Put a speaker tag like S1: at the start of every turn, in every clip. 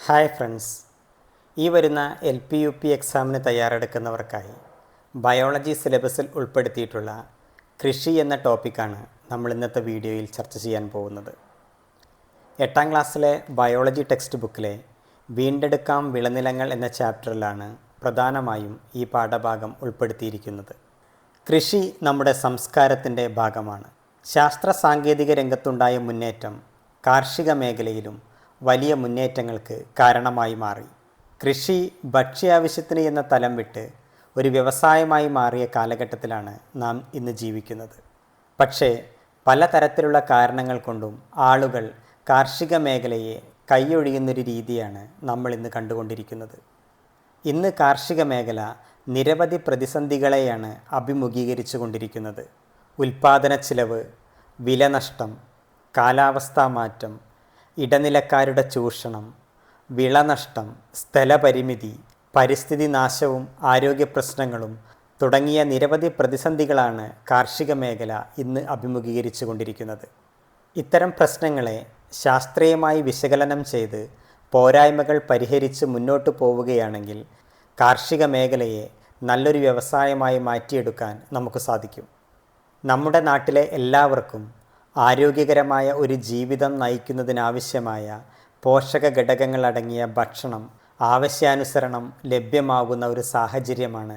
S1: Hi friends, ഈ വരുന്ന LP-UP എക്സാമിന് തയ്യാറെടുക്കുന്നവർക്കായി ബയോളജി സിലബസിൽ ഉൾപ്പെടുത്തിയിട്ടുള്ള കൃഷി എന്ന ടോപ്പിക്കാണ് നമ്മൾ ഇന്നത്തെ വീഡിയോയിൽ ചർച്ച ചെയ്യാൻ പോകുന്നത്. 8ാം ക്ലാസ്സിലെ ബയോളജി ടെക്സ്റ്റ് ബുക്കിലെ വീണ്ടെടുക്കാം വിളനിലങ്ങൾ എന്ന ചാപ്റ്ററിലാണ് പ്രധാനമായും ഈ പാഠഭാഗം ഉൾപ്പെടുത്തിയിരിക്കുന്നത്. കൃഷി നമ്മുടെ സംസ്കാരത്തിൻ്റെ ഭാഗമാണ്. ശാസ്ത്ര സാങ്കേതിക രംഗത്തുണ്ടായ മുന്നേറ്റം കാർഷിക മേഖലയിലും വലിയ മുന്നേറ്റങ്ങൾക്ക് കാരണമായി മാറി. കൃഷി ഭക്ഷ്യാവശ്യത്തിന് എന്ന തലം വിട്ട് ഒരു വ്യവസായമായി മാറിയ കാലഘട്ടത്തിലാണ് നാം ഇന്ന് ജീവിക്കുന്നത്. പക്ഷേ പലതരത്തിലുള്ള കാരണങ്ങൾ കൊണ്ടും ആളുകൾ കാർഷിക മേഖലയെ കൈയൊഴിയുന്നൊരു രീതിയാണ് നമ്മൾ ഇന്ന് കണ്ടുകൊണ്ടിരിക്കുന്നത്. ഇന്ന് കാർഷിക മേഖല നിരവധി പ്രതിസന്ധികളെയാണ് അഭിമുഖീകരിച്ചു കൊണ്ടിരിക്കുന്നത്. ഉൽപ്പാദന ചിലവ്, വിലനഷ്ടം, കാലാവസ്ഥാ മാറ്റം, ഇടനിലക്കാരുടെ ചൂഷണം, വിളനഷ്ടം, സ്ഥലപരിമിതി, പരിസ്ഥിതി നാശവും ആരോഗ്യ പ്രശ്നങ്ങളും തുടങ്ങിയ നിരവധി പ്രതിസന്ധികളാണ് കാർഷിക മേഖല ഇന്ന് അഭിമുഖീകരിച്ചു കൊണ്ടിരിക്കുന്നത്. ഇത്തരം പ്രശ്നങ്ങളെ ശാസ്ത്രീയമായി വിശകലനം ചെയ്ത് പോരായ്മകൾ പരിഹരിച്ച് മുന്നോട്ട് പോവുകയാണെങ്കിൽ കാർഷിക മേഖലയെ നല്ലൊരു വ്യവസായമായി മാറ്റിയെടുക്കാൻ നമുക്ക് സാധിക്കും. നമ്മുടെ നാട്ടിലെ എല്ലാവർക്കും ആരോഗ്യകരമായ ഒരു ജീവിതം നയിക്കുന്നതിനാവശ്യമായ പോഷക ഘടകങ്ങളടങ്ങിയ ഭക്ഷണം ആവശ്യാനുസരണം ലഭ്യമാകുന്ന ഒരു സാഹചര്യമാണ്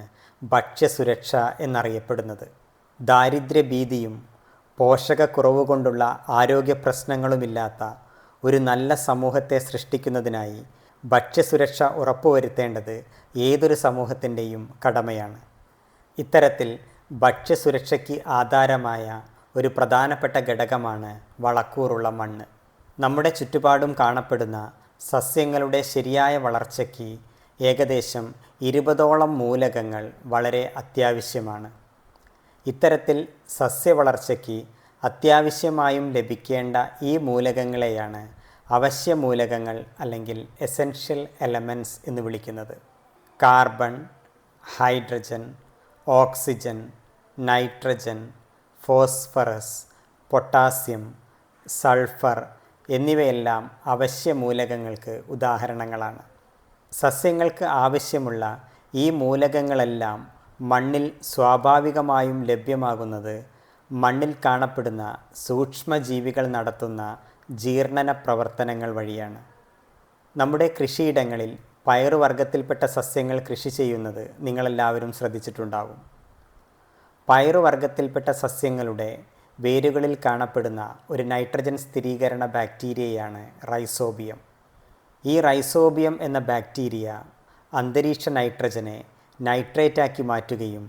S1: ഭക്ഷ്യസുരക്ഷ എന്നറിയപ്പെടുന്നത്. ദാരിദ്ര്യഭീതിയും പോഷകക്കുറവ് കൊണ്ടുള്ള ആരോഗ്യ പ്രശ്നങ്ങളുമില്ലാത്ത ഒരു നല്ല സമൂഹത്തെ സൃഷ്ടിക്കുന്നതിനായി ഭക്ഷ്യസുരക്ഷ ഉറപ്പുവരുത്തേണ്ടത് ഏതൊരു സമൂഹത്തിൻ്റെയും കടമയാണ്. ഇത്തരത്തിൽ ഭക്ഷ്യസുരക്ഷയ്ക്ക് ആധാരമായ ഒരു പ്രധാനപ്പെട്ട ഘടകമാണ് വളക്കൂറുള്ള മണ്ണ്. നമ്മുടെ ചുറ്റുപാടും കാണപ്പെടുന്ന സസ്യങ്ങളുടെ ശരിയായ വളർച്ചയ്ക്ക് ഏകദേശം 20ഓളം മൂലകങ്ങൾ വളരെ അത്യാവശ്യമാണ്. ഇത്തരത്തിൽ സസ്യവളർച്ചയ്ക്ക് അത്യാവശ്യമായും ലഭിക്കേണ്ട ഈ മൂലകങ്ങളെയാണ് അവശ്യ മൂലകങ്ങൾ അല്ലെങ്കിൽ എസെൻഷ്യൽ എലമെൻറ്റ്സ് എന്ന് വിളിക്കുന്നത്. Carbon, hydrogen, oxygen, nitrogen, phosphorus, potassium, sulphur എന്നിവയെല്ലാം അവശ്യ മൂലകങ്ങൾക്ക് ഉദാഹരണങ്ങളാണ്. സസ്യങ്ങൾക്ക് ആവശ്യമുള്ള ഈ മൂലകങ്ങളെല്ലാം മണ്ണിൽ സ്വാഭാവികമായും ലഭ്യമാകുന്നത് മണ്ണിൽ കാണപ്പെടുന്ന സൂക്ഷ്മജീവികൾ നടത്തുന്ന ജീർണന പ്രവർത്തനങ്ങൾ വഴിയാണ്. നമ്മുടെ കൃഷിയിടങ്ങളിൽ പയറുവർഗത്തിൽപ്പെട്ട സസ്യങ്ങൾ കൃഷി ചെയ്യുന്നത് നിങ്ങളെല്ലാവരും ശ്രദ്ധിച്ചിട്ടുണ്ടാകും. പയറുവർഗത്തിൽപ്പെട്ട സസ്യങ്ങളുടെ വേരുകളിൽ കാണപ്പെടുന്ന ഒരു നൈട്രജൻ സ്ഥിരീകരണ ബാക്ടീരിയയാണ് റൈസോബിയം. ഈ റൈസോബിയം എന്ന ബാക്ടീരിയ അന്തരീക്ഷ നൈട്രജനെ നൈട്രേറ്റാക്കി മാറ്റുകയും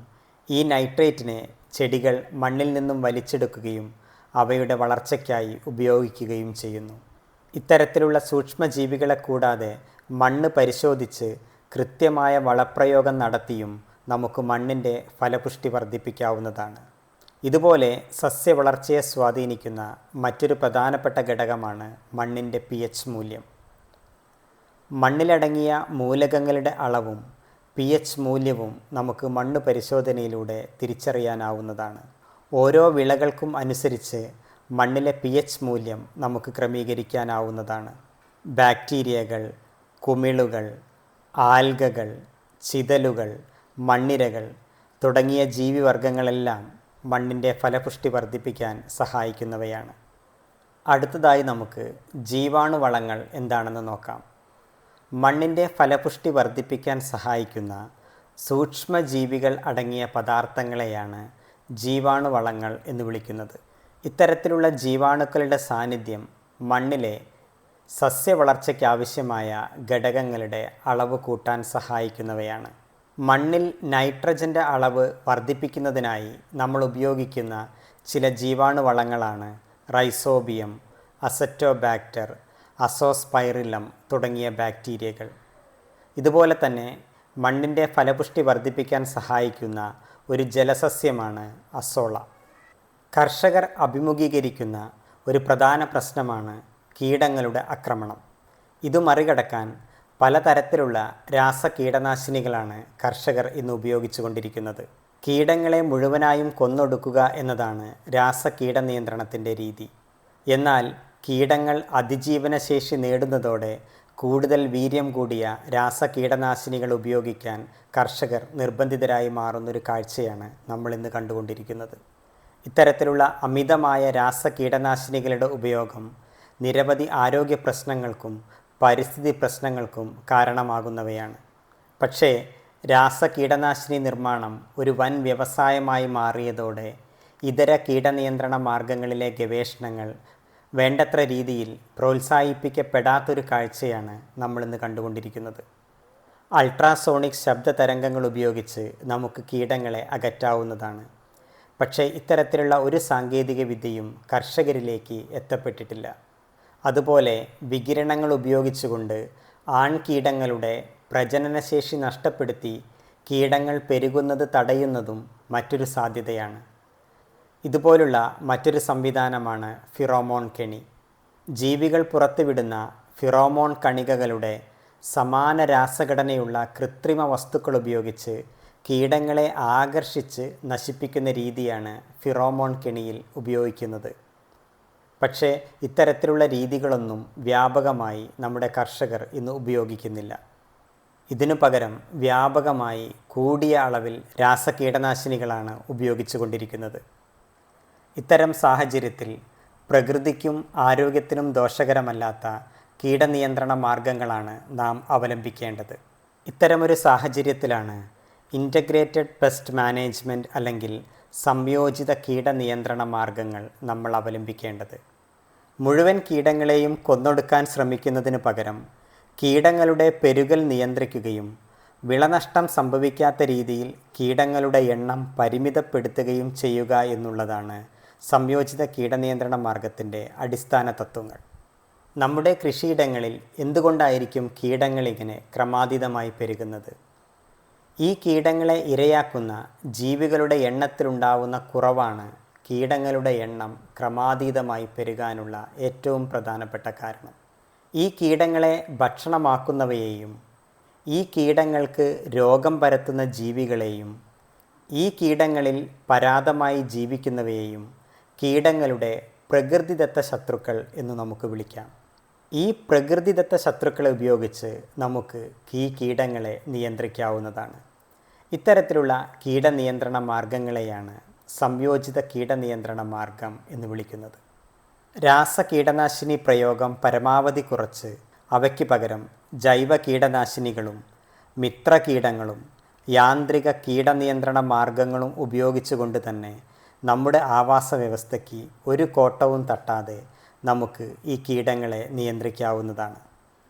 S1: ഈ നൈട്രേറ്റിനെ ചെടികൾ മണ്ണിൽ നിന്നും വലിച്ചെടുക്കുകയും അവയുടെ വളർച്ചയ്ക്കായി ഉപയോഗിക്കുകയും ചെയ്യുന്നു. ഇത്തരത്തിലുള്ള സൂക്ഷ്മജീവികളെ കൂടാതെ മണ്ണ് പരിശോധിച്ച് കൃത്യമായ വളപ്രയോഗം നടത്തിയും നമുക്ക് മണ്ണിൻ്റെ ഫലപുഷ്ടി വർദ്ധിപ്പിക്കാവുന്നതാണ്. ഇതുപോലെ സസ്യവളർച്ചയെ സ്വാധീനിക്കുന്ന മറ്റൊരു പ്രധാനപ്പെട്ട ഘടകമാണ് മണ്ണിൻ്റെ pH മൂല്യം. മണ്ണിലടങ്ങിയ മൂലകങ്ങളുടെ അളവും pH മൂല്യവും നമുക്ക് മണ്ണ് പരിശോധനയിലൂടെ തിരിച്ചറിയാനാവുന്നതാണ്. ഓരോ വിളകൾക്കും അനുസരിച്ച് മണ്ണിലെ pH മൂല്യം നമുക്ക് ക്രമീകരിക്കാനാവുന്നതാണ്. ബാക്ടീരിയകൾ, കുമിളുകൾ, ആൽഗകൾ, ചിതലുകൾ, മണ്ണിരകൾ തുടങ്ങിയ ജീവിവർഗങ്ങളെല്ലാം മണ്ണിൻ്റെ ഫലപുഷ്ടി വർദ്ധിപ്പിക്കാൻ സഹായിക്കുന്നവയാണ്. അടുത്തതായി നമുക്ക് ജീവാണുവളങ്ങൾ എന്താണെന്ന് നോക്കാം. മണ്ണിൻ്റെ ഫലപുഷ്ടി വർദ്ധിപ്പിക്കാൻ സഹായിക്കുന്ന സൂക്ഷ്മജീവികൾ അടങ്ങിയ പദാർത്ഥങ്ങളെയാണ് ജീവാണുവളങ്ങൾ എന്ന് വിളിക്കുന്നത്. ഇത്തരത്തിലുള്ള ജീവാണുക്കളുടെ സാന്നിധ്യം മണ്ണിലെ സസ്യവളർച്ചയ്ക്കാവശ്യമായ ഘടകങ്ങളുടെ അളവ് കൂട്ടാൻ സഹായിക്കുന്നവയാണ്. മണ്ണിൽ നൈട്രജൻ്റെ അളവ് വർദ്ധിപ്പിക്കുന്നതിനായി നമ്മൾ ഉപയോഗിക്കുന്ന ചില ജീവാണുവളങ്ങളാണ് റൈസോബിയം, അസറ്റോബാക്ടർ, അസോസ്പൈറിലം തുടങ്ങിയ ബാക്ടീരിയകൾ. ഇതുപോലെ തന്നെ മണ്ണിൻ്റെ ഫലപുഷ്ടി വർദ്ധിപ്പിക്കാൻ സഹായിക്കുന്ന ഒരു ജലസസ്യമാണ് അസോള. കർഷകർ അഭിമുഖീകരിക്കുന്ന ഒരു പ്രധാന പ്രശ്നമാണ് കീടങ്ങളുടെ ആക്രമണം. ഇത് മറികടക്കാൻ പലതരത്തിലുള്ള രാസകീടനാശിനികളാണ് കർഷകർ ഇന്ന് ഉപയോഗിച്ചു കൊണ്ടിരിക്കുന്നത്. കീടങ്ങളെ മുഴുവനായും കൊന്നൊടുക്കുക എന്നതാണ് രാസകീടനിയന്ത്രണത്തിൻ്റെ രീതി. എന്നാൽ കീടങ്ങൾ അതിജീവനശേഷി നേടുന്നതോടെ കൂടുതൽ വീര്യം കൂടിയ രാസകീടനാശിനികൾ ഉപയോഗിക്കാൻ കർഷകർ നിർബന്ധിതരായി മാറുന്നൊരു കാഴ്ചയാണ് നമ്മളിന്ന് കണ്ടുകൊണ്ടിരിക്കുന്നത്. ഇത്തരത്തിലുള്ള അമിതമായ രാസകീടനാശിനികളുടെ ഉപയോഗം നിരവധി ആരോഗ്യ പ്രശ്നങ്ങൾക്കും പരിസ്ഥിതി പ്രശ്നങ്ങൾക്കും കാരണമാകുന്നവയാണ്. പക്ഷേ രാസകീടനാശിനി നിർമ്മാണം ഒരു വൻ വ്യവസായമായി മാറിയതോടെ ഇതര കീടനിയന്ത്രണ മാർഗങ്ങളിലെ ഗവേഷണങ്ങൾ വേണ്ടത്ര രീതിയിൽ പ്രോത്സാഹിപ്പിക്കപ്പെടാത്തൊരു കാഴ്ചയാണ് നമ്മളിന്ന് കണ്ടുകൊണ്ടിരിക്കുന്നത്. അൾട്രാസോണിക് ശബ്ദ തരംഗങ്ങൾ ഉപയോഗിച്ച് നമുക്ക് കീടങ്ങളെ അകറ്റാവുന്നതാണ്. പക്ഷേ ഇത്തരത്തിലുള്ള ഒരു സാങ്കേതിക വിദ്യയും കർഷകരിലേക്ക് എത്തപ്പെട്ടിട്ടില്ല. അതുപോലെ വികിരണങ്ങൾ ഉപയോഗിച്ചുകൊണ്ട് ആൺകീടങ്ങളുടെ പ്രജനനശേഷി നഷ്ടപ്പെടുത്തി കീടങ്ങൾ പെരുകുന്നത് തടയുന്നതും മറ്റൊരു സാധ്യതയാണ്. ഇതുപോലുള്ള മറ്റൊരു സംവിധാനമാണ് ഫിറോമോൺ കെണി. ജീവികൾ പുറത്തുവിടുന്ന ഫിറോമോൺ കണികകളുടെ സമാന രാസഘടനയുള്ള കൃത്രിമ വസ്തുക്കൾ ഉപയോഗിച്ച് കീടങ്ങളെ ആകർഷിച്ച് നശിപ്പിക്കുന്ന രീതിയാണ് ഫിറോമോൺ കെണിയിൽ ഉപയോഗിക്കുന്നത്. പക്ഷേ ഇത്തരത്തിലുള്ള രീതികളൊന്നും വ്യാപകമായി നമ്മുടെ കർഷകർ ഇന്ന് ഉപയോഗിക്കുന്നില്ല. ഇതിനു പകരം വ്യാപകമായി കൂടിയ അളവിൽ രാസകീടനാശിനികളാണ് ഉപയോഗിച്ചു കൊണ്ടിരിക്കുന്നത്. ഇത്തരം സാഹചര്യത്തിൽ പ്രകൃതിക്കും ആരോഗ്യത്തിനും ദോഷകരമല്ലാത്ത കീടനിയന്ത്രണ മാർഗങ്ങളാണ് നാം അവലംബിക്കേണ്ടത്. ഇത്തരമൊരു സാഹചര്യത്തിലാണ് ഇൻ്റഗ്രേറ്റഡ് പെസ്റ്റ് മാനേജ്മെൻറ്റ് അല്ലെങ്കിൽ സംയോജിത കീടനിയന്ത്രണ മാർഗങ്ങൾ നമ്മൾ അവലംബിക്കേണ്ടത്. മുഴുവൻ കീടങ്ങളെയും കൊന്നൊടുക്കാൻ ശ്രമിക്കുന്നതിന് പകരം കീടങ്ങളുടെ പെരുകൽ നിയന്ത്രിക്കുകയും വിളനഷ്ടം സംഭവിക്കാത്ത രീതിയിൽ കീടങ്ങളുടെ എണ്ണം പരിമിതപ്പെടുത്തുകയും ചെയ്യുക എന്നുള്ളതാണ് സംയോജിത കീടനിയന്ത്രണ മാർഗത്തിൻ്റെ അടിസ്ഥാന തത്വങ്ങൾ. നമ്മുടെ കൃഷിയിടങ്ങളിൽ എന്തുകൊണ്ടായിരിക്കും കീടങ്ങളിങ്ങനെ ക്രമാതീതമായി പെരുകുന്നത്? ഈ കീടങ്ങളെ ഇരയാക്കുന്ന ജീവികളുടെ എണ്ണത്തിലുണ്ടാവുന്ന കുറവാണ് കീടങ്ങളുടെ എണ്ണം ക്രമാതീതമായി പെരുകാനുള്ള ഏറ്റവും പ്രധാനപ്പെട്ട കാരണം. ഈ കീടങ്ങളെ ഭക്ഷണമാക്കുന്നവയെയും ഈ കീടങ്ങൾക്ക് രോഗം പരത്തുന്ന ജീവികളെയും ഈ കീടങ്ങളിൽ പരാതമായി ജീവിക്കുന്നവയെയും കീടങ്ങളുടെ പ്രകൃതിദത്ത ശത്രുക്കൾ എന്ന് നമുക്ക് വിളിക്കാം. ഈ പ്രകൃതിദത്ത ശത്രുക്കളെ ഉപയോഗിച്ച് നമുക്ക് ഈ കീടങ്ങളെ നിയന്ത്രിക്കാവുന്നതാണ്. ഇത്തരത്തിലുള്ള കീടനിയന്ത്രണ മാർഗങ്ങളെയാണ് സംയോജിത കീടനിയന്ത്രണ മാർഗം എന്ന് വിളിക്കുന്നത്. രാസകീടനാശിനി പ്രയോഗം പരമാവധി കുറച്ച് അവയ്ക്ക് പകരം ജൈവ കീടനാശിനികളും മിത്രകീടങ്ങളും യാന്ത്രിക കീടനിയന്ത്രണ മാർഗങ്ങളും ഉപയോഗിച്ചുകൊണ്ട് തന്നെ നമ്മുടെ ആവാസ വ്യവസ്ഥയ്ക്ക് ഒരു കോട്ടവും തട്ടാതെ നമുക്ക് ഈ കീടങ്ങളെ നിയന്ത്രിക്കാവുന്നതാണ്.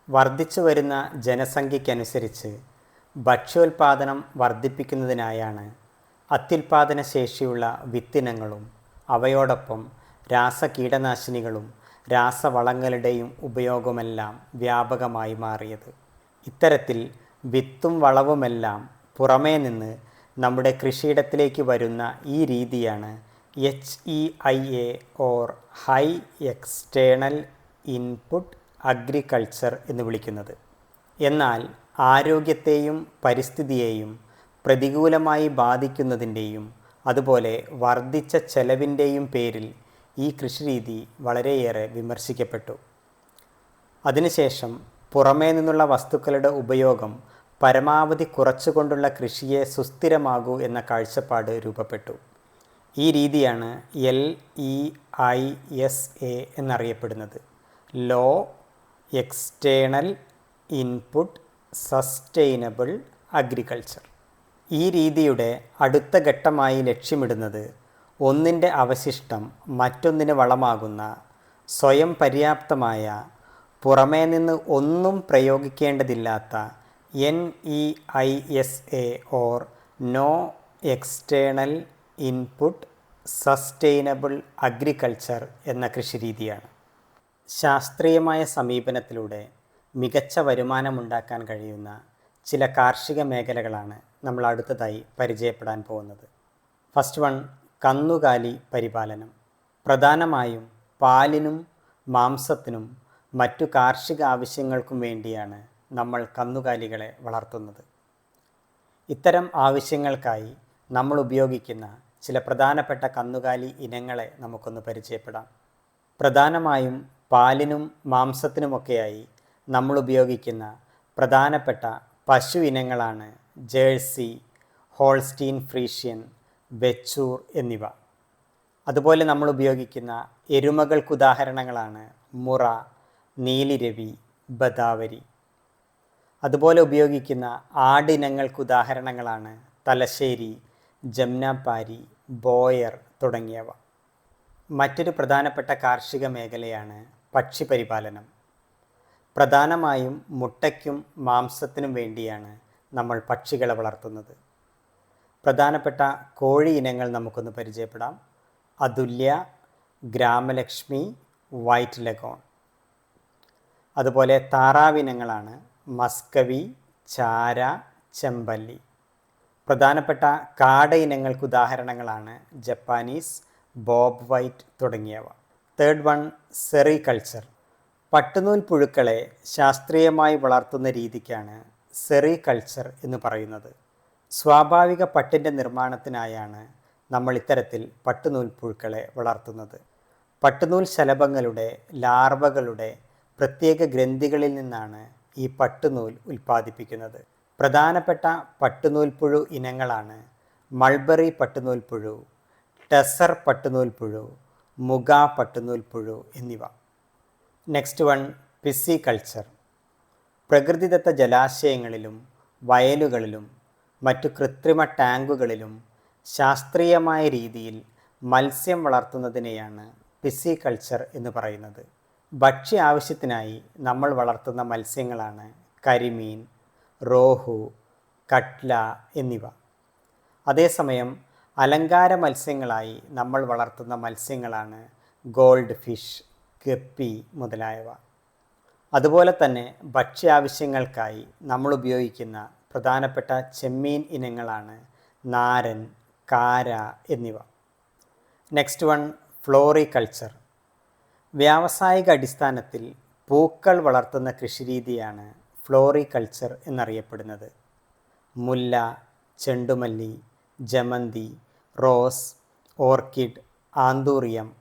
S1: വർദ്ധിച്ചു വരുന്ന ജനസംഖ്യയ്ക്കനുസരിച്ച് ഭക്ഷ്യോൽപാദനം വർദ്ധിപ്പിക്കുന്നതിനായാണ് അത്യുൽപാദന ശേഷിയുള്ള വിത്തിനങ്ങളും അവയോടൊപ്പം രാസകീടനാശിനികളും രാസവളങ്ങളുടെയും ഉപയോഗമെല്ലാം വ്യാപകമായി മാറിയത്. ഇത്തരത്തിൽ വിത്തും വളവുമെല്ലാം പുറമേ നിന്ന് നമ്മുടെ കൃഷിയിടത്തിലേക്ക് വരുന്ന ഈ രീതിയാണ് HEIA or high external input agriculture എന്ന് വിളിക്കുന്നത്. എന്നാൽ ആരോഗ്യത്തെയും പരിസ്ഥിതിയെയും പ്രതികൂലമായി ബാധിക്കുന്നതിൻ്റെയും അതുപോലെ വർദ്ധിച്ച ചെലവിൻ്റെയും പേരിൽ ഈ കൃഷിരീതി വളരെയേറെ വിമർശിക്കപ്പെട്ടു. അതിനുശേഷം പുറമേ നിന്നുള്ള വസ്തുക്കളുടെ ഉപയോഗം പരമാവധി കുറച്ചുകൊണ്ടുള്ള കൃഷിയെ സുസ്ഥിരമാകൂ എന്ന കാഴ്ചപ്പാട് രൂപപ്പെട്ടു. ഈ രീതിയാണ് LEISA എന്നറിയപ്പെടുന്നത്. Low external input sustainable agriculture. ഈ രീതിയുടെ അടുത്ത ഘട്ടമായി ലക്ഷ്യമിടുന്നത് ഒന്നിൻ്റെ അവശിഷ്ടം മറ്റൊന്നിന് വളമാകുന്ന സ്വയം പര്യാപ്തമായ പുറമേ നിന്ന് ഒന്നും പ്രയോഗിക്കേണ്ടതില്ലാത്ത NEISA or no external input sustainable agriculture എന്ന കൃഷിരീതിയാണ്. ശാസ്ത്രീയമായ സമീപനത്തിലൂടെ മികച്ച വരുമാനമുണ്ടാക്കാൻ കഴിയുന്ന ചില കാർഷിക മേഖലകളാണ് നമ്മൾ അടുത്തതായി പരിചയപ്പെടാൻ പോകുന്നത്. ഫസ്റ്റ് വൺ, കന്നുകാലി പരിപാലനം. പ്രധാനമായും പാലിനും മാംസത്തിനും മറ്റു കാർഷിക ആവശ്യങ്ങൾക്കും വേണ്ടിയാണ് നമ്മൾ കന്നുകാലികളെ വളർത്തുന്നത്. ഇത്തരം ആവശ്യങ്ങൾക്കായി നമ്മൾ ഉപയോഗിക്കുന്ന ചില പ്രധാനപ്പെട്ട കന്നുകാലി ഇനങ്ങളെ നമുക്കൊന്ന് പരിചയപ്പെടാം. പ്രധാനമായും പാലിനും മാംസത്തിനുമൊക്കെയായി നമ്മൾ ഉപയോഗിക്കുന്ന പ്രധാനപ്പെട്ട പശു ഇനങ്ങളാണ് ജേഴ്സി, ഹോൾസ്റ്റീൻ ഫ്രീഷ്യൻ, വെച്ചൂർ എന്നിവ. അതുപോലെ നമ്മൾ ഉപയോഗിക്കുന്ന എരുമകൾക്കുദാഹരണങ്ങളാണ് മുറ, നീലിരവി, ബദാവരി. അതുപോലെ ഉപയോഗിക്കുന്ന ആടിനങ്ങൾക്കുദാഹരണങ്ങളാണ് തലശ്ശേരി, ജംനാപാരി, ബോയർ തുടങ്ങിയവ. മറ്റൊരു പ്രധാനപ്പെട്ട കാർഷിക മേഖലയാണ് പക്ഷിപരിപാലനം. പ്രധാനമായും മുട്ടയ്ക്കും മാംസത്തിനും വേണ്ടിയാണ് നമ്മൾ പക്ഷികളെ വളർത്തുന്നത്. പ്രധാനപ്പെട്ട കോഴി ഇനങ്ങൾ നമുക്കൊന്ന് പരിചയപ്പെടാം. Athulya, Gramalakshmi, white leghorn. അതുപോലെ താറാവിനങ്ങളാണ് മസ്കവി, ചാര, ചെമ്പല്ലി. പ്രധാനപ്പെട്ട കാട ഇനങ്ങൾക്ക് ഉദാഹരണങ്ങളാണ് ജപ്പാനീസ്, ബോബ് വൈറ്റ് തുടങ്ങിയവ. Third one, sericulture. പട്ടുനൂൽ പുഴുക്കളെ ശാസ്ത്രീയമായി വളർത്തുന്ന രീതിക്കാണ് സെറികൾച്ചർ എന്ന് പറയുന്നത്. സ്വാഭാവിക പട്ടിൻ്റെ നിർമ്മാണത്തിനായാണ് നമ്മൾ ഇത്തരത്തിൽ പട്ടുനൂൽ പുഴുക്കളെ വളർത്തുന്നത്. പട്ടുനൂൽ ശലഭങ്ങളുടെ ലാർവകളുടെ പ്രത്യേക ഗ്രന്ഥികളിൽ നിന്നാണ് ഈ പട്ടുനൂൽ ഉൽപ്പാദിപ്പിക്കുന്നത്. പ്രധാനപ്പെട്ട പട്ടുനൂൽപ്പുഴു ഇനങ്ങളാണ് മൾബറി പട്ടുനൂൽപ്പുഴു, ടെസർ പട്ടുനൂൽപ്പുഴു, മുഗ പട്ടുനൂൽപ്പുഴു എന്നിവ. Next one, pisciculture. പ്രകൃതിദത്ത ജലാശയങ്ങളിലും വയലുകളിലും മറ്റു കൃത്രിമ ടാങ്കുകളിലും ശാസ്ത്രീയമായ രീതിയിൽ മത്സ്യം വളർത്തുന്നതിനെയാണ് പിസ്സികൾച്ചർ എന്ന് പറയുന്നത്. ഭക്ഷ്യ ആവശ്യത്തിനായി നമ്മൾ വളർത്തുന്ന മത്സ്യങ്ങളാണ് കരിമീൻ, റോഹു, കട്ല എന്നിവ. അതേസമയം അലങ്കാര മത്സ്യങ്ങളായി നമ്മൾ വളർത്തുന്ന മത്സ്യങ്ങളാണ് ഗോൾഡ് ഫിഷ്, ഗപ്പി മുതലായവ. അതുപോലെ തന്നെ ഭക്ഷ്യാവശ്യങ്ങൾക്കായി നമ്മൾ ഉപയോഗിക്കുന്ന പ്രധാനപ്പെട്ട ചെമ്മീൻ ഇനങ്ങളാണ് നാരൻ, കാര എന്നിവ. Next one, floriculture. വ്യാവസായിക അടിസ്ഥാനത്തിൽ പൂക്കൾ വളർത്തുന്ന കൃഷിരീതിയാണ് ഫ്ലോറികൾച്ചർ എന്നറിയപ്പെടുന്നത്. മുല്ല, ചെണ്ടുമല്ലി, ജമന്തി, റോസ്, ഓർക്കിഡ്, ആന്തൂറിയം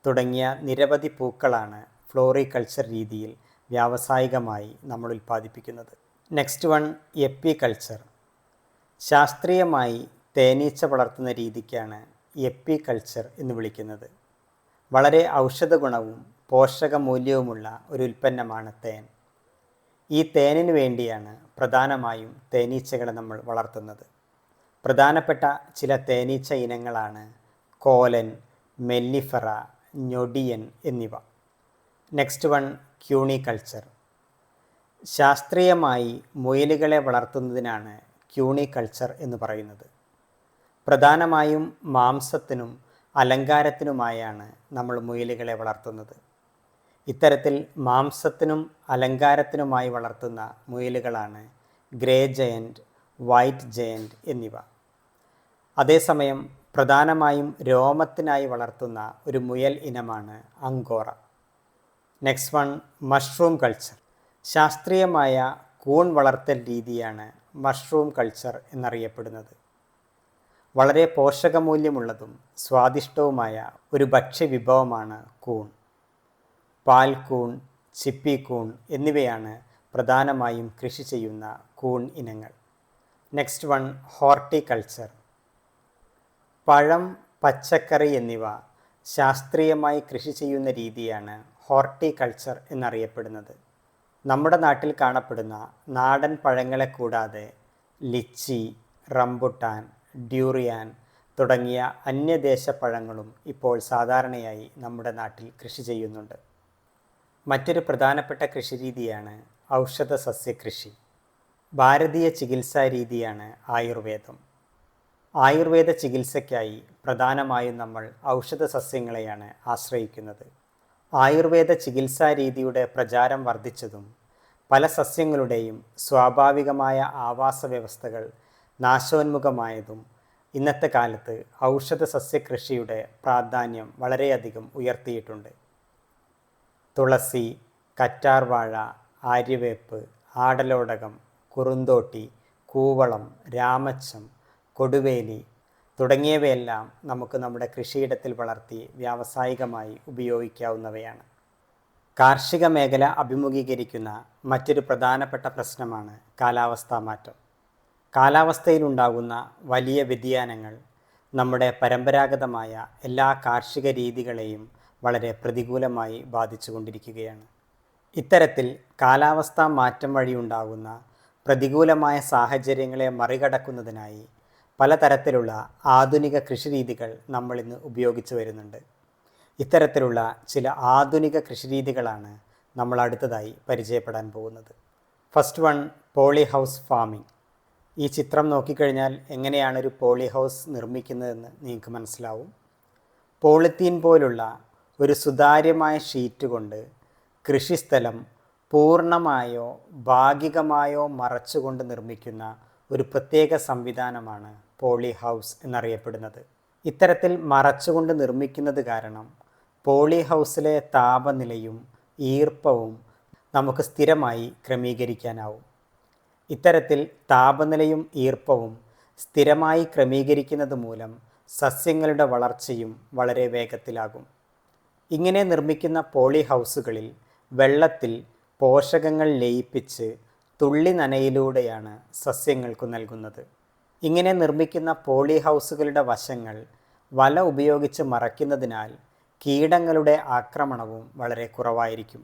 S1: തുടങ്ങിയ നിരവധി പൂക്കളാണ് ഫ്ലോറികൾച്ചർ രീതിയിൽ വ്യാവസായികമായി നമ്മൾ ഉൽപ്പാദിപ്പിക്കുന്നത്. Next one, apiculture. ശാസ്ത്രീയമായി തേനീച്ച വളർത്തുന്ന രീതിക്കാണ് എപ്പികൾച്ചർ എന്ന് വിളിക്കുന്നത്. വളരെ ഔഷധ ഗുണവും പോഷകമൂല്യവുമുള്ള ഒരു ഉൽപ്പന്നമാണ് തേൻ. ഈ തേനിന് വേണ്ടിയാണ് പ്രധാനമായും തേനീച്ചകളെ നമ്മൾ വളർത്തുന്നത്. പ്രധാനപ്പെട്ട ചില തേനീച്ച ഇനങ്ങളാണ് കോലൻ, മെല്ലിഫെറ, ഞൊടിയൻ എന്നിവ. Next one, cuniculture. ശാസ്ത്രീയമായി മുയലുകളെ വളർത്തുന്നതിനാണ് ക്യൂണികൾച്ചർ എന്ന് പറയുന്നത്. പ്രധാനമായും മാംസത്തിനും അലങ്കാരത്തിനുമായാണ് നമ്മൾ മുയലുകളെ വളർത്തുന്നത്. ഇത്തരത്തിൽ മാംസത്തിനും അലങ്കാരത്തിനുമായി വളർത്തുന്ന മുയലുകളാണ് ഗ്രേ ജയൻറ്റ്, വൈറ്റ് ജയൻറ്റ് എന്നിവ. അതേസമയം പ്രധാനമായും രോമത്തിനായി വളർത്തുന്ന ഒരു മുയൽ ഇനമാണ് Angora. Next one, mushroom culture. ശാസ്ത്രീയമായ കൂൺ വളർത്തൽ രീതിയാണ് മഷ്റൂം കൾച്ചർ എന്നറിയപ്പെടുന്നത്. വളരെ പോഷകമൂല്യമുള്ളതും സ്വാദിഷ്ടവുമായ ഒരു ഭക്ഷ്യവിഭവമാണ് കൂൺ. പാൽക്കൂൺ, ചിപ്പിക്കൂൺ എന്നിവയാണ് പ്രധാനമായും കൃഷി ചെയ്യുന്ന കൂൺ ഇനങ്ങൾ. Next one, horticulture. പഴം, പച്ചക്കറി എന്നിവ ശാസ്ത്രീയമായി കൃഷി ചെയ്യുന്ന രീതിയാണ് ഹോർട്ടികൾച്ചർ എന്നറിയപ്പെടുന്നത്. നമ്മുടെ നാട്ടിൽ കാണപ്പെടുന്ന നാടൻ പഴങ്ങളെ കൂടാതെ ലിച്ചി, റംബുട്ടാൻ, ഡ്യൂറിയാൻ തുടങ്ങിയ അന്യദേശ പഴങ്ങളും ഇപ്പോൾ സാധാരണയായി നമ്മുടെ നാട്ടിൽ കൃഷി ചെയ്യുന്നുണ്ട്. മറ്റൊരു പ്രധാനപ്പെട്ട കൃഷിരീതിയാണ് ഔഷധ സസ്യകൃഷി. ഭാരതീയ ചികിത്സാ രീതിയാണ് ആയുർവേദം. ആയുർവേദ ചികിത്സയ്ക്കായി പ്രധാനമായും നമ്മൾ ഔഷധ സസ്യങ്ങളെയാണ് ആശ്രയിക്കുന്നത്. ആയുർവേദ ചികിത്സാ രീതിയുടെ പ്രചാരം വർദ്ധിച്ചതും പല സസ്യങ്ങളുടെയും സ്വാഭാവികമായ ആവാസ വ്യവസ്ഥകൾ നാശോന്മുഖമായതും ഇന്നത്തെ കാലത്ത് ഔഷധ സസ്യകൃഷിയുടെ പ്രാധാന്യം വളരെയധികം ഉയർത്തിയിട്ടുണ്ട്. തുളസി, കറ്റാർവാഴ, ആര്യവേപ്പ്, ആടലോടകം, കുറുന്തോട്ടി, കൂവളം, രാമച്ചം, കൊടുവേലി തുടങ്ങിയവയെല്ലാം നമുക്ക് നമ്മുടെ കൃഷിയിടത്തിൽ വളർത്തി വ്യാവസായികമായി ഉപയോഗിക്കാവുന്നവയാണ്. കാർഷിക മേഖല അഭിമുഖീകരിക്കുന്ന മറ്റൊരു പ്രധാനപ്പെട്ട പ്രശ്നമാണ് കാലാവസ്ഥാ മാറ്റം. കാലാവസ്ഥയിലുണ്ടാകുന്ന വലിയ വ്യതിയാനങ്ങൾ നമ്മുടെ പരമ്പരാഗതമായ എല്ലാ കാർഷിക രീതികളെയും വളരെ പ്രതികൂലമായി ബാധിച്ചുകൊണ്ടിരിക്കുകയാണ്. ഇത്തരത്തിൽ കാലാവസ്ഥാ മാറ്റം വഴിയുണ്ടാകുന്ന പ്രതികൂലമായ സാഹചര്യങ്ങളെ മറികടക്കുന്നതിനായി പലതരത്തിലുള്ള ആധുനിക കൃഷിരീതികൾ നമ്മളിന്ന് ഉപയോഗിച്ചു വരുന്നുണ്ട്. ഇത്തരത്തിലുള്ള ചില ആധുനിക കൃഷിരീതികളാണ് നമ്മൾ അടുത്തതായി പരിചയപ്പെടാൻ പോകുന്നത്. First one, poly house farming. ഈ ചിത്രം നോക്കിക്കഴിഞ്ഞാൽ എങ്ങനെയാണ് ഒരു പോളി ഹൗസ് നിർമ്മിക്കുന്നതെന്ന് നിങ്ങൾക്ക് മനസ്സിലാവും. പോളിത്തീൻ പോലുള്ള ഒരു സുതാര്യമായ ഷീറ്റ് കൊണ്ട് കൃഷിസ്ഥലം പൂർണ്ണമായോ ഭാഗികമായോ മറച്ചുകൊണ്ട് നിർമ്മിക്കുന്ന ഒരു പ്രത്യേക സംവിധാനമാണ് പോളി ഹൗസ് എന്നറിയപ്പെടുന്നത്. ഇത്തരത്തിൽ മറച്ചുകൊണ്ട് നിർമ്മിക്കുന്നത് കാരണം പോളി ഹൗസിലെ താപനിലയും ഈർപ്പവും നമുക്ക് സ്ഥിരമായി ക്രമീകരിക്കാനാവും. ഇത്തരത്തിൽ താപനിലയും ഈർപ്പവും സ്ഥിരമായി ക്രമീകരിക്കുന്നത് മൂലം സസ്യങ്ങളുടെ വളർച്ചയും വളരെ വേഗത്തിലാകും. ഇങ്ങനെ നിർമ്മിക്കുന്ന പോളി ഹൗസുകളിൽ വെള്ളത്തിൽ പോഷകങ്ങൾ ലയിപ്പിച്ച് തുള്ളി നനയിലൂടെയാണ് സസ്യങ്ങൾക്ക് നൽകുന്നത്. ഇങ്ങനെ നിർമ്മിക്കുന്ന പോളി ഹൗസുകളുടെ വശങ്ങൾ വല ഉപയോഗിച്ച് മറയ്ക്കുന്നതിനാൽ കീടങ്ങളുടെ ആക്രമണവും വളരെ കുറവായിരിക്കും.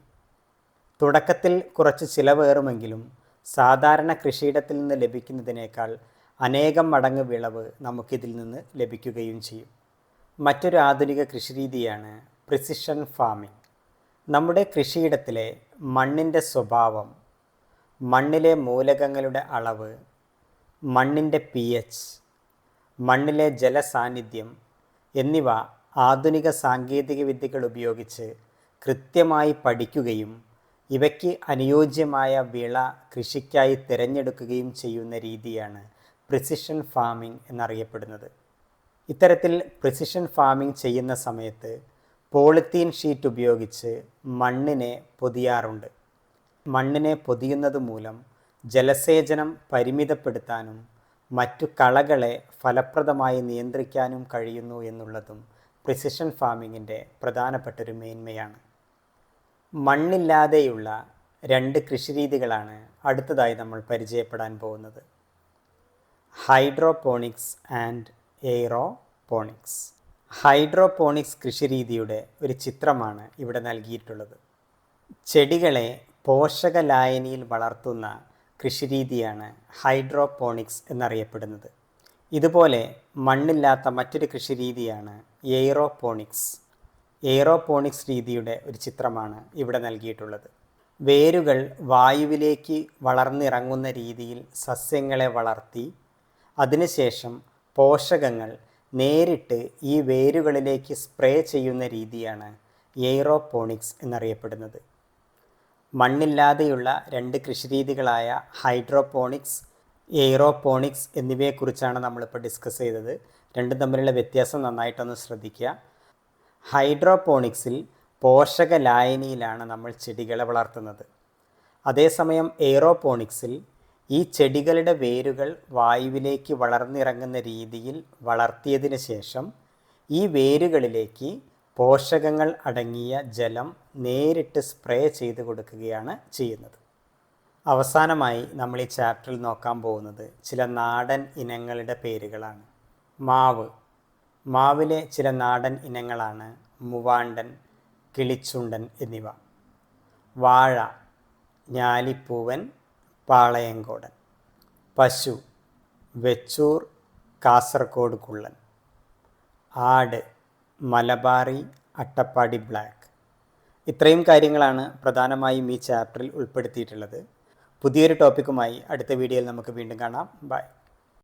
S1: തുടക്കത്തിൽ കുറച്ച് ചിലവേറുമെങ്കിലും സാധാരണ കൃഷിയിടത്തിൽ നിന്ന് ലഭിക്കുന്നതിനേക്കാൾ അനേകം മടങ്ങ് വിളവ് നമുക്കിതിൽ നിന്ന് ലഭിക്കുകയും ചെയ്യും. മറ്റൊരു ആധുനിക കൃഷിരീതിയാണ് പ്രിസിഷൻ ഫാമിംഗ്. നമ്മുടെ കൃഷിയിടത്തിലെ മണ്ണിൻ്റെ സ്വഭാവം, മണ്ണിലെ മൂലകങ്ങളുടെ അളവ്, മണ്ണിൻ്റെ pH, മണ്ണിലെ ജലസാന്നിധ്യം എന്നിവ ആധുനിക സാങ്കേതിക വിദ്യകൾ ഉപയോഗിച്ച് കൃത്യമായി പഠിക്കുകയും ഇവയ്ക്ക് അനുയോജ്യമായ വിള കൃഷിക്കായി തിരഞ്ഞെടുക്കുകയും ചെയ്യുന്ന രീതിയാണ് പ്രിസിഷൻ ഫാമിംഗ് എന്നറിയപ്പെടുന്നത്. ഇത്തരത്തിൽ പ്രിസിഷൻ ഫാമിംഗ് ചെയ്യുന്ന സമയത്ത് പോളിത്തീൻ ഷീറ്റ് ഉപയോഗിച്ച് മണ്ണിനെ പൊതിയാറുണ്ട്. മണ്ണിനെ പൊതിയുന്നത് മൂലം ജലസേചനം പരിമിതപ്പെടുത്താനും മറ്റു കളകളെ ഫലപ്രദമായി നിയന്ത്രിക്കാനും കഴിയുന്നു എന്നുള്ളതും പ്രിസിഷൻ ഫാമിങ്ങിൻ്റെ പ്രധാനപ്പെട്ടൊരു മേന്മയാണ്. മണ്ണില്ലാതെയുള്ള രണ്ട് കൃഷിരീതികളാണ് അടുത്തതായി നമ്മൾ പരിചയപ്പെടാൻ പോകുന്നത്. Hydroponics and aeroponics. ഹൈഡ്രോപോണിക്സ് കൃഷിരീതിയുടെ ഒരു ചിത്രമാണ് ഇവിടെ നൽകിയിട്ടുള്ളത്. ചെടികളെ പോഷക ലായനിയിൽ വളർത്തുന്ന കൃഷിരീതിയാണ് ഹൈഡ്രോപോണിക്സ് എന്നറിയപ്പെടുന്നത്. ഇതുപോലെ മണ്ണില്ലാത്ത മറ്റൊരു കൃഷിരീതിയാണ് എയ്റോപോണിക്സ്. എയ്റോപോണിക്സ് രീതിയുടെ ഒരു ചിത്രമാണ് ഇവിടെ നൽകിയിട്ടുള്ളത്. വേരുകൾ വായുവിലേക്ക് വളർന്നിറങ്ങുന്ന രീതിയിൽ സസ്യങ്ങളെ വളർത്തി അതിനുശേഷം പോഷകങ്ങൾ നേരിട്ട് ഈ വേരുകളിലേക്ക് സ്പ്രേ ചെയ്യുന്ന രീതിയാണ് എയ്റോപോണിക്സ് എന്നറിയപ്പെടുന്നത്. മണ്ണില്ലാതെയുള്ള രണ്ട് കൃഷിരീതികളായ ഹൈഡ്രോപോണിക്സ്, എയ്റോപോണിക്സ് എന്നിവയെക്കുറിച്ചാണ് നമ്മളിപ്പോൾ ഡിസ്കസ് ചെയ്തത്. രണ്ടും തമ്മിലുള്ള വ്യത്യാസം നന്നായിട്ടൊന്ന് ശ്രദ്ധിക്കുക. ഹൈഡ്രോപോണിക്സിൽ പോഷക ലായനിയിലാണ് നമ്മൾ ചെടികളെ വളർത്തുന്നത്. അതേസമയം എയ്റോപോണിക്സിൽ ഈ ചെടികളുടെ വേരുകൾ വായുവിലേക്ക് വളർന്നിറങ്ങുന്ന രീതിയിൽ വളർത്തിയതിന് ശേഷം ഈ വേരുകളിലേക്ക് പോഷകങ്ങൾ അടങ്ങിയ ജലം നേരിട്ട് സ്പ്രേ ചെയ്ത് കൊടുക്കുകയാണ് ചെയ്യുന്നത്. അവസാനമായി നമ്മൾ ഈ ചാപ്റ്ററിൽ നോക്കാൻ പോകുന്നത് ചില നാടൻ ഇനങ്ങളുടെ പേരുകളാണ്. മാവിലെ ചില നാടൻ ഇനങ്ങളാണ് മൂവാണ്ടൻ, കിളിച്ചുണ്ടൻ എന്നിവ. വാഴ, ഞാലിപ്പൂവൻ, പാളയംകോടൻ. പശു, വെച്ചൂർ, കാസർഗോഡ് കുള്ളൻ. ആട്, മലബാറി, അട്ടപ്പാടി ബ്ലാക്ക്. ഇത്രയും കാര്യങ്ങളാണ് പ്രധാനമായും ഈ ചാപ്റ്ററിൽ ഉൾപ്പെടുത്തിയിട്ടുള്ളത്. പുതിയൊരു ടോപ്പിക്കുമായി അടുത്ത വീഡിയോയിൽ നമുക്ക് വീണ്ടും കാണാം. ബൈ.